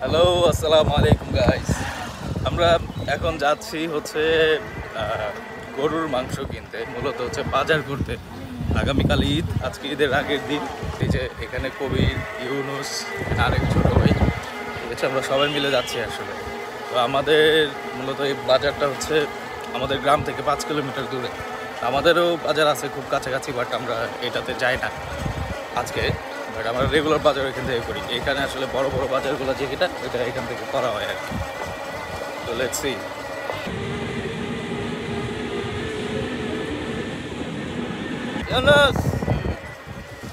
Hello, আসসালামু আলাইকুম guys. আমরা এখন যাচ্ছি হচ্ছে গরুর মাংস কিনতে, মূলত হচ্ছে বাজার করতে। আগামীকাল ঈদ, আজকে ঈদের আগের দিন। এই যে এখানে কবির, ইউনুস, আরেক ছোটো ভাই, ঠিক আছে, আমরা সবাই মিলে যাচ্ছি আসলে। তো আমাদের মূলত এই বাজারটা হচ্ছে আমাদের গ্রাম থেকে 5 কিলোমিটার দূরে। আমাদেরও বাজার আছে খুব কাছাকাছি, বাট আমরা এটাতে যাই না আজকে। বাট আমরা রেগুলার বাজার এখান থেকে করি। এখানে আসলে বড় বড় বাজারগুলো যেটা এটা এখান থেকে করা হয় আর কি। তো লেটস সি।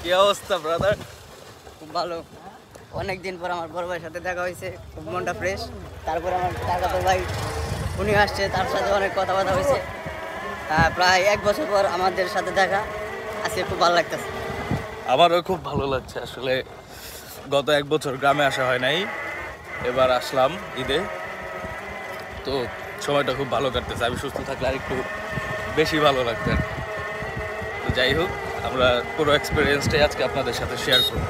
কি অবস্থা ব্রাদার? খুব ভালো। অনেক দিন পর আমার বড় ভাইয়ের সাথে দেখা হয়েছে, খুব মনটা ফ্রেশ। তারপর আমার কাকাতো ভাই উনি আসছে, তার সাথে অনেক কথাবার্তা হয়েছে। প্রায় 1 বছর পর আমাদের সাথে দেখা, আজকে খুব ভালো লাগতেছে। আমারও খুব ভালো লাগছে আসলে। গত 1 বছর গ্রামে আসা হয় নাই, এবার আসলাম ঈদে। তো সময়টা খুব ভালো কাটতেছে। আমি সুস্থ থাকলে আর একটু বেশি ভালো লাগতো। তো যাই হোক, আমরা পুরো এক্সপিরিয়েন্সটাই আজকে আপনাদের সাথে শেয়ার করব।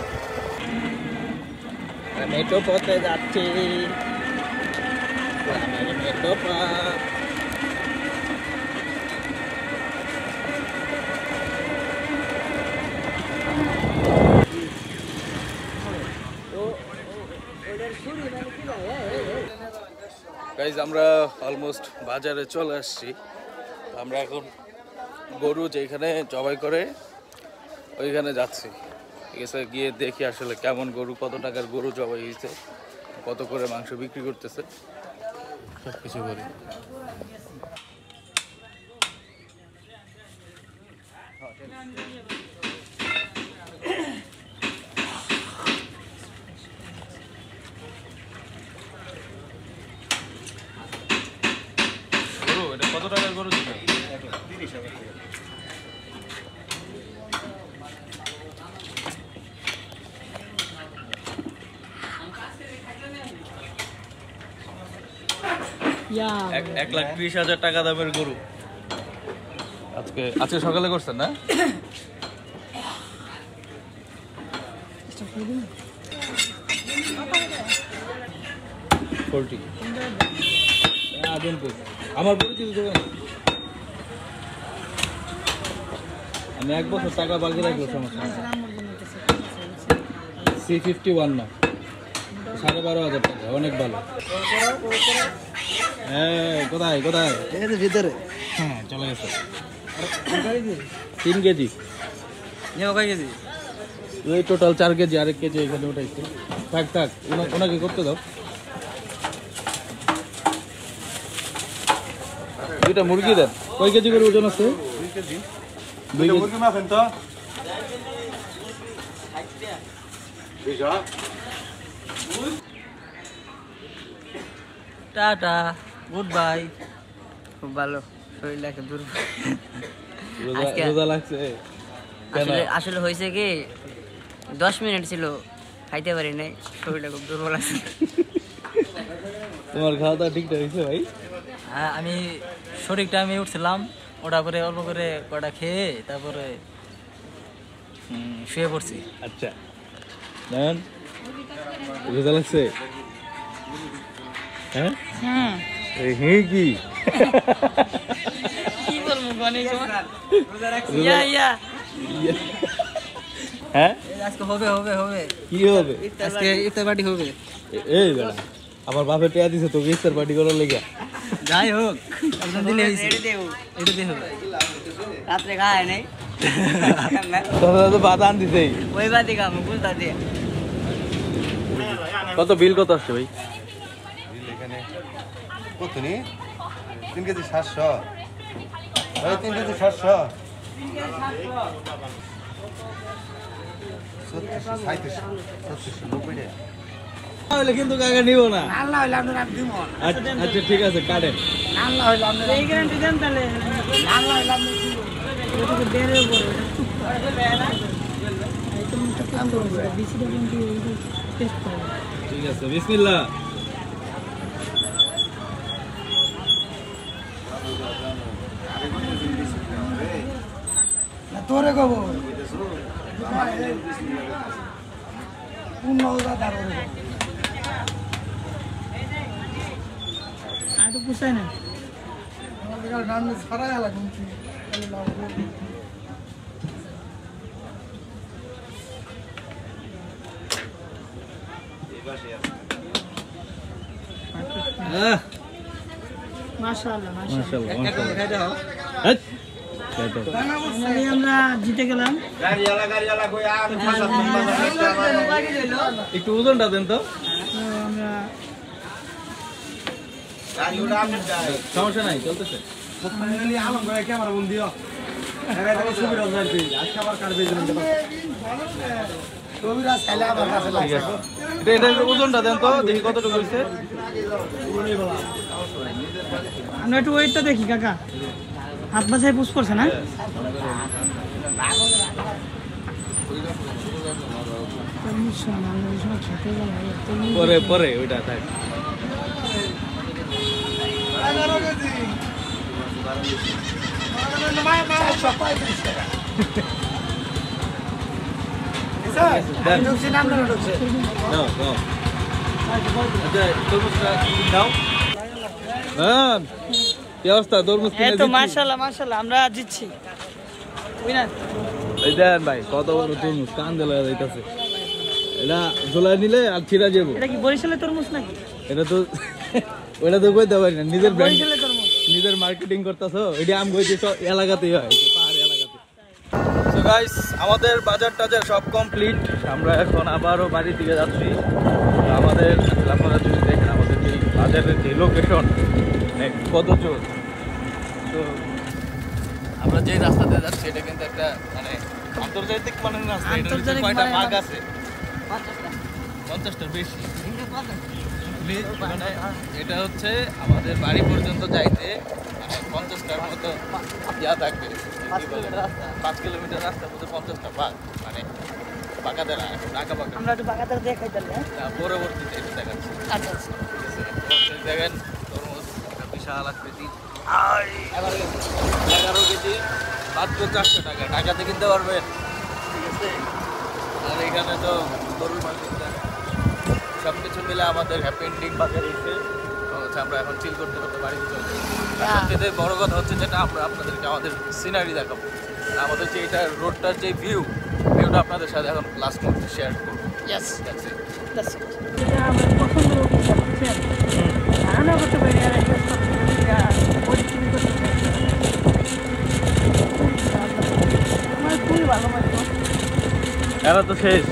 মেট্রো পথে যাচ্ছি, মেট্রো পথ। গাইজ, আমরা অলমোস্ট বাজারে চলে আসছি। আমরা এখন গরু যেখানে জবাই করে ওইখানে যাচ্ছি, ঠিক আছে। গিয়ে দেখি আসলে কেমন গরু, কত টাকার গরু জবাই হয়েছে, কত করে মাংস বিক্রি করতেছে, সব কিছু করি। এটা কত টাকার গরু ছিল? 30,000 টাকা। এক লাখ 30,000 টাকা দামের গরু আজকে আজকে সকালে করছেন না? আমার পরিচিত দোকান। আমি 1 বছর টাকা বাকি রাখলো, সমস্যা C51 না, 12,500 টাকা, অনেক ভালো। হ্যাঁ, কোথায় কোথায়? ভিতরে। হ্যাঁ, চলে গেছে। 3 কেজি কয় কেজি? ওই টোটাল 4 কেজি, আরেক কেজি এখানে উঠাইছে। থাক থাক, ওনাকে করতে দাও। 2টা মুরগি দেন। কয় কেজি করে ওজন আছে? 2 কেজি। 2 কেজি মুরগি মাফেন তো। Tata, good bye. খুব ভালো, শরীর লাগে দুর্বল। রোজা লাগছে। আসলে হয়েছে কি, 10 মিনিট ছিল, খাইতে পারি নাই, শরীরটা খুব দুর্বল আছে। তোমার খাওয়া দাওয়া ঠিকঠাক হয়েছে ভাই? আমি শরীরটা আমি উঠছিলাম, ওটা করে অল্প করে কটা খেয়ে তারপরে শুয়ে পড়ছি। আচ্ছা, নেন। রোজা লাগছে? হ্যাঁ হ্যাঁ, কি কি বলবো গণেশ, হ্যাঁ আজকে হবে হবে হবে। কি হবে? আজকে ইফতার পার্টি হবে। এই বেড়া, আমার বাপে টেয়া দিছে তোকে ইফতার পার্টি করার লেগে। যাই হোক, একদম দিলে হয়েছে, এটা দিয়ে হবে। রাত্রে খায় নাই, তোরা তো বাদ আন দিছে। ওই বাদে খাবো, বুঝতে দিয়ে। কত বিল কত আসছে ভাই? এখানে কত নি? 3 কেজি 700। ভাই 3 কেজি 700। 3790 টাকা। তাহলে কিন্তু কাকা নিব না। আল্লাহ হইলে আপনার আমি দিব। আচ্ছা ঠিক আছে, কাটেন। আল্লাহ হইলে আপনার এই গ্যারান্টি দেন তাহলে। আল্লাহ হইলে আপনি দিব। এটাকে বেরে পড়ে। ঠিক আছে, বিসমিল্লাহ। তোরে কব পুষায় না মাশাআল্লাহ মাশাআল্লাহ আমরা জিতে গেলাম একটু ওজনটা দেন তো সমস্যা নাই চলতেছে ওজনটা দেন তো দেখি কতটুকু হয়েছে আমরা একটু ওয়েটটা দেখি কাকা হাত বাছাই পুষ করছে না পরে পরে ওইটা থাক কি অবস্থা তরমুজ মাশাআল্লাহ মাশাআল্লাহ আমরা জিতছি উইনার এই দেন ভাই কত বড় তরমুজ কান দেলা যাইতাছে এটা ঝোলা নিলে আর ছিড়া যাবো এটা কি বরিশালের তরমুজ নাকি এটা তো ওটা তো কইতে পারি না নিজের ব্র্যান্ড বরিশালের তরমুজ নিজের মার্কেটিং করতেছো এটা আম কইছি তো এলাকাতেই হয় পাহাড়ি এলাকাতে সো গাইস আমাদের বাজার টাজার সব কমপ্লিট আমরা এখন আবারও বাড়ি দিকে যাচ্ছি আমাদের আপনারা যদি দেখেন আমাদের যে বাজারের যে লোকেশন কত জোর তো আমরা যে রাস্তাতে যাচ্ছি এটা কিন্তু একটা মানে আন্তর্জাতিক মানের রাস্তা এটা কয়টা ভাগ আছে 50টার বেশি মানে এটা হচ্ছে আমাদের বাড়ি পর্যন্ত যাইতে মানে 50টার মতো ইয়া থাকবে 5 কিলোমিটার রাস্তা মধ্যে 50টা ভাগ মানে বাঁকাতে না ঢাকা বাঁকা আমরা একটু বাগাতার দেখাই তাহলে পরবর্তীতে এটা দেখাচ্ছি আচ্ছা আচ্ছা দেখেন তরমুজ একটা বিশাল আকৃতি 11 কেজি মাত্র 400 টাকা টাকাতে কিনতে পারবেন ঠিক আছে আর এখানে তো গরুর মাংস সব কিছু মিলে আমাদের হ্যাপি এন্ডিং বাজারে এসে হচ্ছে আমরা এখন চিল করতে করতে বাড়িতে চলছি সবচেয়ে বড় কথা হচ্ছে যেটা আমরা আপনাদেরকে আমাদের সিনারি দেখাবো আমাদের যে এটা রোডটার যে ভিউটা আপনাদের সাথে এখন লাস্ট মুহূর্তে শেয়ার করবো ইয়েস দ্যাটস ইট এটা আমরা পছন্দ করতে ধারণা করতে পারি আর পরিস্থিতি করতে আমার খুবই ভালো লাগলো এরা তো শেষ